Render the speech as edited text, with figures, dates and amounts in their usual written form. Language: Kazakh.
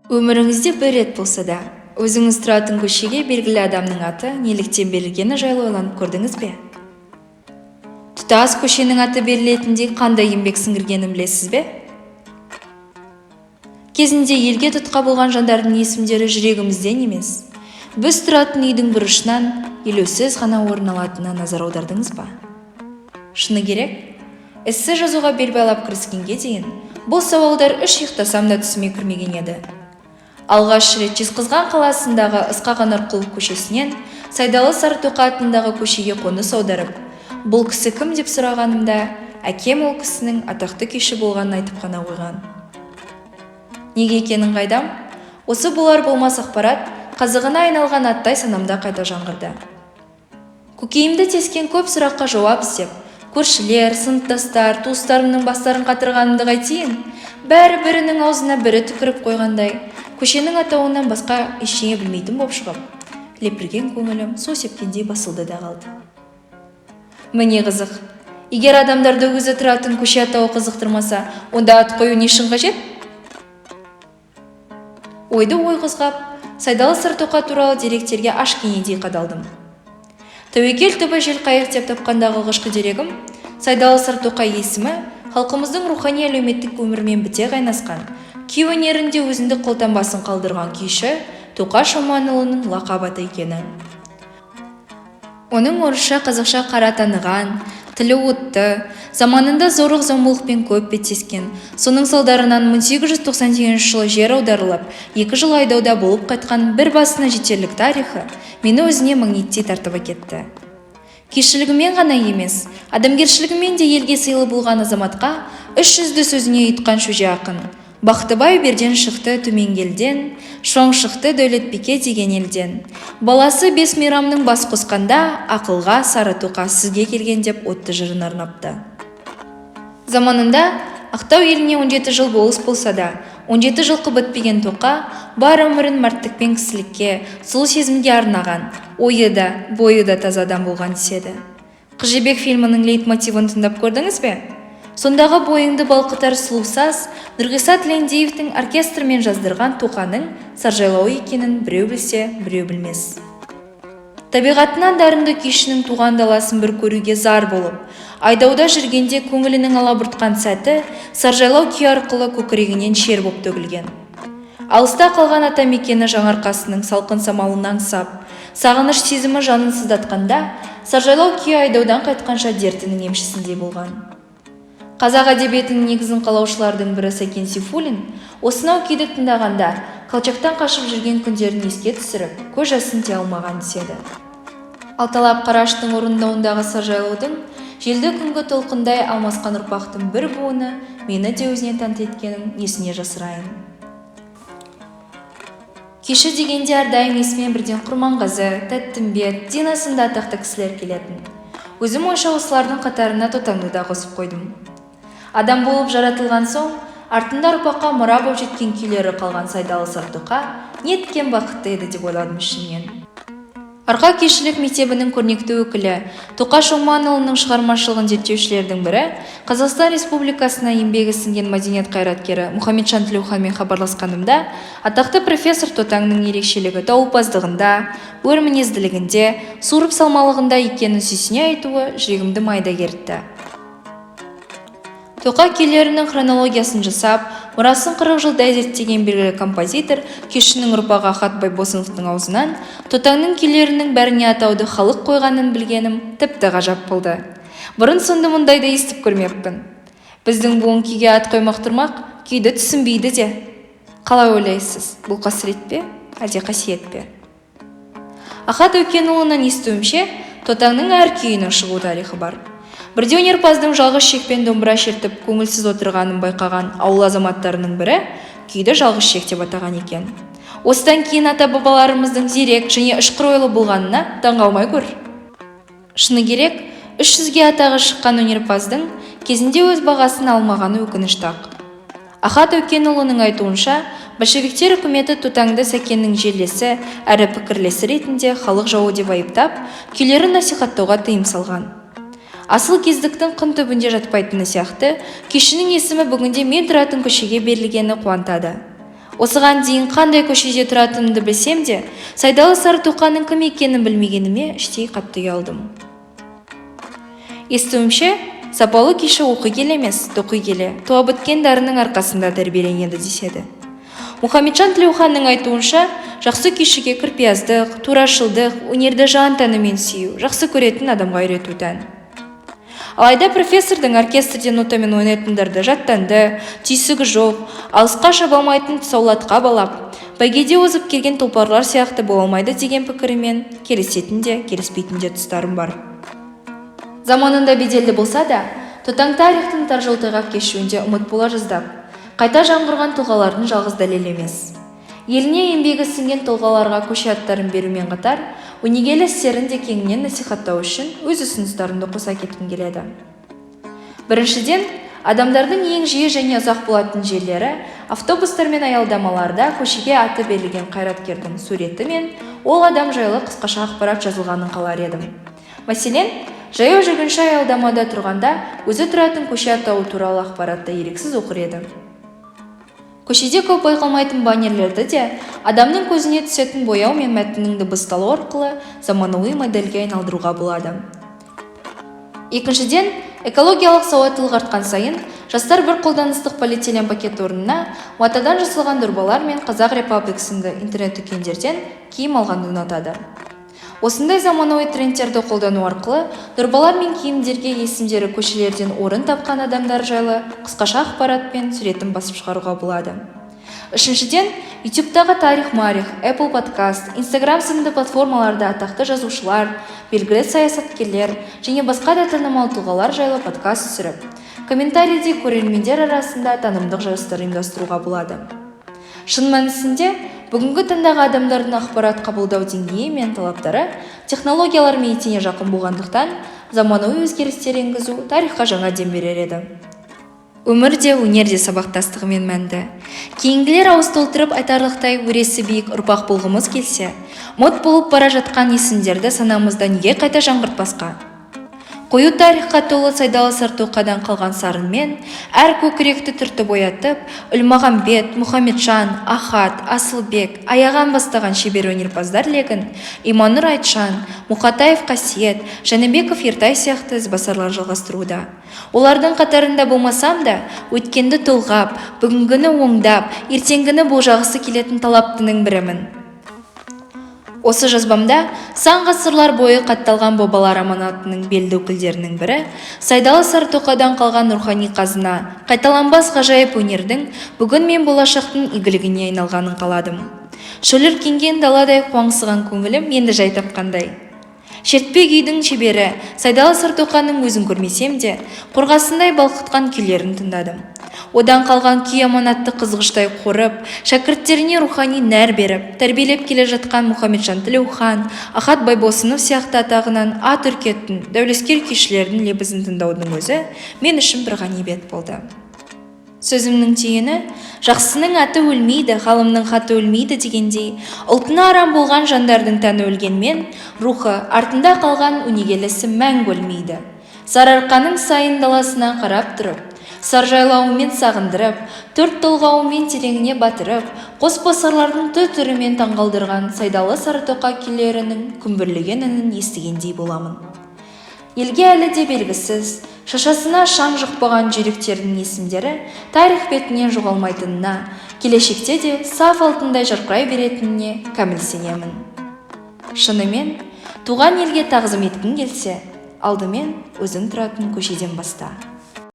Өміріңізде бір рет болса да, өзіңіз тұратын көшеге белгілі адамның аты неліктен берілгені жайлы ойланып көрдіңіз бе? Тұтас көшенің аты берілетіндей қандай еңбек сіңіргенін білесіз бе? Кезінде елге тұтқа болған жандардың есімдері жүрегімізден емес, біз тұратын үйдің бұрышынан елеусіз ғана орын алатынына назар аудардыңыз ба? Шыны керек, эссе жазуға бел байлап кіріскенге дейін бұл сауалдар үш ұйықтасам да түсіме кірмеген еді. Алғаш рет Жезқазған қаласындағы Ысқақ Анарқұлов көшесінен Сайдалы Сарытоқа атындағы көшеге қоныс аударып, бұл кісі кім деп сұрағанымда, әкем ол кісінің атақты күйші болғанын айтып қана қойған. Неге екенін қайдам? Осы болар болмас ақпарат қазығына айналған аттай санамда қайта жаңғырды. Көкейімді тескен көп сұраққа жауап іздеп, көршілер, сыныптастар, туыстарымның бастарын қатырғанымды қайтейін, бәрі бірінің аузына бірі түкіріп қойғандай, көшенің атауынан басқа ештеңе білмейтін боп шығып, лепірген көңілім су сепкендей басылды да қалды. Міне қызық, егер адамдарды өзі тұратын көше атауы қызықтырмаса, онда ат қою не үшін қажет? Ойды ой қозғап, Сайдалы Сарытоқа туралы деректерге ашкенедей қадалдым. Тәуекел түбі жел қайық деп тапқандағы алғашқы дерегім, Сайдалы Сарытоқа есімі халқымыздың рухани әлеуметтік өмірмен біте қайнасқан, күй өнерінде өзіндік қолтаңбасын қалдырған күйші Тоқа Шоманұлының лақап аты екені. Оның орысша қазақша қара таныған, тілі отты, заманында зорлық-зомбылықпен көп беттескен, соның салдарынан 1898 жылы жер аударылып, 2 жыл айдауда болып қайтқан бір басына жетерлік тарихы мені өзіне магниттей тартып әкетті. Кешілігімен ғана емес, адамгершілігімен де елге сыйлы болған азаматқа 300-ді сөзіне ұйтқан шөже ақын. Бақтыбай берден шықты төменгелден, шоң шықты Дәулетбике деген елден. Баласы бес мейрамның бас қосқанда, ақылға Сарытоқа сізге келген деп отты жырын арнапты. Заманында Ақтау еліне 17 жыл болыс болса да, 17 жылқы бітпеген Тоқа бар өмірін мәрттікпен кісілікке, сұлу сезімге арнаған, ойы да, бойы да таза адам болған деседі. Қыз жібек фильмінің лейтмотивін тыңдап көрдіңіз бе? Сондағы бойыңды балқытар сұлу саз Нұрғиса Тілендиевтің оркестрмен жаздырған Тоқаның саржайлауы екенін біреу білсе, біреу білмес. Табиғатынан дарынды күйшінің туған даласын бір көруге зар болып, айдауда жүргенде көңілінің алабұртқан сәті саржайлау күй арқылы көкірегінен шер боп төгілген. Алыста қалған атамекені жаңарқасының салқын самалын аңсап, сағыныш сезімі жанын сыздатқанда, саржайлау күйі айдаудан қайтқанша дертінің емшісіндей болған. Қазақ әдебиетінің негізін қалаушылардың бірі Сәкен Сейфуллин осынау күйді тыңдағанда Колчактан қашып жүрген күндерін еске түсіріп, көз жасын тия алмаған деседі. Алталап Қараштың орындауындағы саржайлаудың желді күнгі толқындай алмасқан ұрпақтың бір буыны мені де өзіне тәнті еткенін несіне жасырайын. Күйші дегенде әрдайым есіме бірден Құрманғазы, Тәттімбет, Дина сынды атақты кісілер келетін. Өзім ойша осылардың қатарына Тотаңды да қосып қойдым. Адам болып жаратылған соң, артында ұрпаққа мұра болып жеткен күйлері қалған Сайдалы Сарытоқа неткен бақытты еді деп ойладым ішімнен. Арқа күйшілік мектебінің көрнекті өкілі Тоқа Шоманұлының шығармашылығын зерттеушілердің бірі Қазақстан Республикасына еңбегі сіңген мәдениет қайраткері Мұхамеджан Тілеуханмен хабарласқанымда, атақты профессор Тотаңның ерекшелігі дауылпаздығында, өр мінезділігінде, суырып салмалығында екенін сүйсіне айтуы жүрегімді майда кертті. Тоқа күйлерінің хронологиясын жасап, мұрасын 40 жылдай зерттеген белгілі композитор, күйшінің ұрпағы Ахат Байбосыновтың аузынан Тотаңның күйлерінің бәріне атауды халық қойғанын білгенім тіпті ғажап болды. Бұрын сонды мұндайды естіп көрмеппін. Біздің буын күйге ат қоймақ тұрмақ, күйді түсінбейді де. Қалай ойлайсыз, бұл қасірет пе, әлде қасиет пе? Ахат Өкенұлынан естуімше, Тотаңның әр күйінің шығу тарихы бар. Бірде өнерпаздың жалғыз шекпен домбыра шертіп көңілсіз отырғанын байқаған ауыл азаматтарының бірі күйді жалғыз шек деп атаған екен. Осыдан кейін ата-бабаларымыздың зерек және ұшқыр ойлы болғанына таңғалмай көр. Шыны керек, 300-ге атағы шыққан өнерпаздың кезінде өз бағасын алмағаны өкінішті ақ. Ахат Өкенұлының айтуынша, большевиктер үкіметі Тотаңды Сәкеннің жерлесі әрі пікірлесі ретінде халық жауы деп айыптап, күйлерін насихаттауға тыйым салған. Асыл кездіктің қын түбінде жатпайтыны сияқты, күйшінің есімі бүгінде мен тұратын көшеге берілгені қуантады. Осыған дейін қандай көшеде тұратынымды білсем де, Сайдалы Сарытоқаның кім екенін білмегеніме іштей қатты ұялдым. Естуімше, сапалы кеші оқи келе емес, тоқи келе, туа біткен дарының арқасында тәрбиеленеді деседі. Мұхамеджан Тілеуханның айтуынша, жақсы күйшіге кірпияздық, турашылдық, өнерді жан тәнімен сүю, жақсы көретін адамға үйрету тән. Алайда профессордың оркестрде нотамен ойнайтындарды жаттанды, түйсігі жоқ, алысқа шаба алмайтын тұсаулатқа балап, бәйгеде озып келген тұлпарлар сияқты бола алмайды деген пікірімен келісетін де, келіспейтін де тұстарым бар. Заманында беделді болса да, тұтаң тарихтың тар жол тайғақ кешуінде ұмыт бола жаздап, қайта жаңғырған тұлғалардың жалғыз дәлел емес. Еліне еңбегі сіңген тұлғаларға көше аттарын берумен қатар, өнегелі істерін де кеңінен насихаттау үшін өз ұсыныстарымды қоса кеткім келеді. Біріншіден, адамдардың ең жиі және ұзақ болатын жерлері автобустар мен аялдамаларда көшеге аты берілген қайраткердің суреті мен ол адам жайлы қысқаша ақпарат жазылғанын қалар едім. Мәселен, жаяу жүргінші аялдамада тұрғанда өзі тұратын көше атауы туралы ақпаратты еріксіз оқыр едім. Көшеде көп байқалмайтын баннерлерді де адамның көзіне түсетін бояу мен мәтіннің дыбысталуы арқылы заманауи модельге айналдыруға болады. Екіншіден, экологиялық сауаттылық артқан сайын жастар бір қолданыстық полиэтилен пакет орнына матадан жасалған дорбалар мен Қазақ Репаблик сынды интернет-дүкендерден киім алғанды ұнатады. Осындай заманауи трендтерді қолдану арқылы дорбалар мен киімдерге есімдері көшелерден орын тапқан адамдар жайлы қысқаша ақпарат пен суретін басып шығаруға болады. Үшіншіден, YouTube-тағы тарих-марих, Apple Podcast, Instagram сынды платформаларда атақты жазушылар, белгілі саясаткерлер және басқа да танымал тұлғалар жайлы подкаст түсіріп, комментарийде көрермендер арасында танымдық жарыстар ұйымдастыруға болады. Шын мәнісінде, бүгінгі таңдағы адамдардың ақпарат қабылдау деңгейі мен талаптары технологиялар мен етене жақын болғандықтан, заманауи өзгерістер енгізу тарихқа жаңа дем берер еді. Өмір де, өнер де сабақтастығымен мәнді. Кейінгілер ауыз толтырып айтарлықтай өресі биік ұрпақ болғымыз келсе, мод болып бара жатқан есімдерді санамызда неге қайта жаңғыртпасқа? Қою тарихқа толы Сайдалы Сарытоқадан қалған сарынмен әр көкіректі түртіп оятып, Үлмағамбет, Мұхамеджан, Ахат, Асылбек, Аяған бастаған шебер өнерпаздар легін Иманнұр Айтжан, Мұқатаев Қасиет, Жәнібеков Ертай сияқты ізбасарлар жалғастыруда. Олардың қатарында болмасам да, өткенді толғап, бүгінгіні оңдап, ертеңгіні болжағысы келетін талаптының бірімін. Осы жазбамда сан ғасырлар бойы қатталған бабалар аманатының белді өкілдерінің бірі Сайдалы Сарытоқадан қалған рухани қазына, қайталанбас ғажайып өнердің бүгін мен болашақтың игілігіне айналғанын қаладым. Шөліркенген даладай қуаңсыған көңілім енді жай тапқандай. Шертпе күйдің шебері Сайдалы Сарытоқаның өзін көрмесем де, қорғасындай балқытқан күйлерін тыңдадым. Одан қалған күй аманатты қызғыштай қорып, шәкірттеріне рухани нәр беріп, тәрбиелеп келе жатқан Мұхамеджан Тілеухан, Ахат Байбосынов сияқты атағынан ат үркеттің, дәулескер күйшілердің лебізін тыңдаудың өзі мен үшін бір ғанибет болды. Сөзімнің түйіні, жақсының аты өлмейді, ғалымның хаты өлмейді дегендей, ұлтына арам болған жандардың тәні өлгенмен, рухы артында қалған өнегелісі мәңгі өлмейді. Сарыарқаның сайын даласына қарап тұрып, саржайлауымен сағындырып, төрт толғауымен тереңіне батырып, қос босарлардың түрімен таңғалдырған Сайдалы Сарытоқа күйлерінің күмбірлеген үнін естігендей боламын. Елге әлі де белгісіз, шашасына шаң жұқпаған жүректердің есімдері тарих бетінен жоғалмайтынына, келешекте де саф алтындай жарқырай беретініне кәміл сенемін. Шынымен, туған елге тағзым еткің келсе, алдымен өзің тұратын көшеден баста.